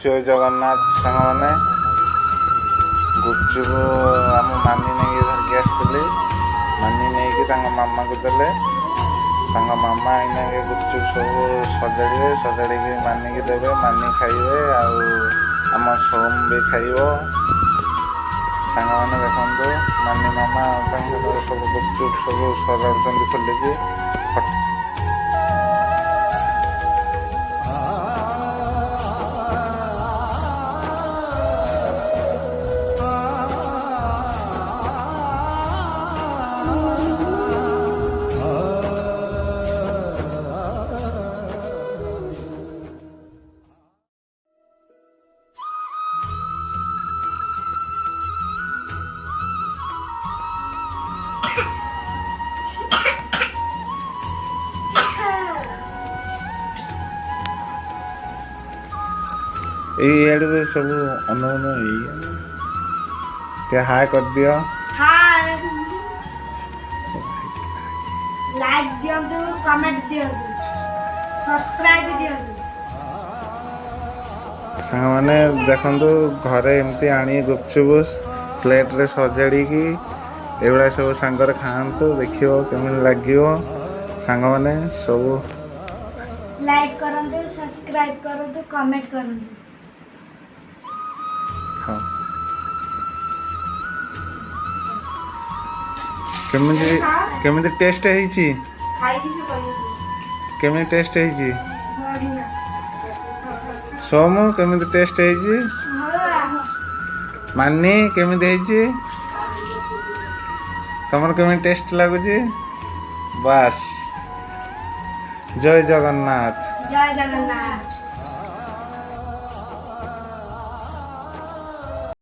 ଜୟ ଜଗନ୍ନାଥ ସାଙ୍ଗମାନେ। ଗୁପଚୁପ ଆମ ମାନି ନେଇକି ଧରିକି ଆସିଥିଲି। ମାନି ନେଇକି ତାଙ୍କ ମାମାକୁ ଦେଲେ। ତାଙ୍କ ମାମା ଏଇନାକେ ଗୁପଚୁପ ସବୁ ସଜାଡ଼ିବେ, ସଜାଡ଼ିକି ମାନିକି ଦେବେ। ମାନି ଖାଇବେ, ଆଉ ଆମ ସୋମ ବି ଖାଇବ। ସାଙ୍ଗମାନେ ଦେଖନ୍ତୁ, ମାନି ମାମା ତାଙ୍କର ସବୁ ଗୁପଚୁପ ସବୁ ସଜାଡ଼ୁଛନ୍ତି ଖୋଲିକି। ଏଇଆଡ଼ୁ ସବୁ ଅନଉନ ଟିକେ ହାଏ କରିଦିଅ। ଲାଇକ୍ ଦିଅନ୍ତୁ, କମେଣ୍ଟ ଦିଅନ୍ତୁ, ସବସ୍କ୍ରାଇବ ଦିଅନ୍ତୁ। ସାଙ୍ଗମାନେ ଦେଖନ୍ତୁ, ଘରେ ଏମିତି ଆଣି ଗୁପଚୁପ ପ୍ଲେଟରେ ସଜାଡ଼ିକି ଏଗୁଡ଼ା ସବୁ ସାଙ୍ଗରେ ଖାଆନ୍ତୁ, ଦେଖିବ କେମିତି ଲାଗିବ। ସାଙ୍ଗମାନେ ସବୁ ଲାଇକ୍ କରନ୍ତୁ, ସବସ୍କ୍ରାଇବ କରନ୍ତୁ, କମେଣ୍ଟ କରନ୍ତୁ। ହଁ, କେମିତି ଟେଷ୍ଟ ହେଇଛି? କେମିତି ଟେଷ୍ଟ ହେଇଛି? ସୋମୁ କେମିତି ଟେଷ୍ଟ ହେଇଛି? ମାନି କେମିତି ହେଇଛି? ତମର କେମିତି ଟେଷ୍ଟ ଲାଗୁଛି? ବାସ୍, ଜୟ ଜଗନ୍ନାଥ। ଜୟ ଜଗନ୍ନାଥ।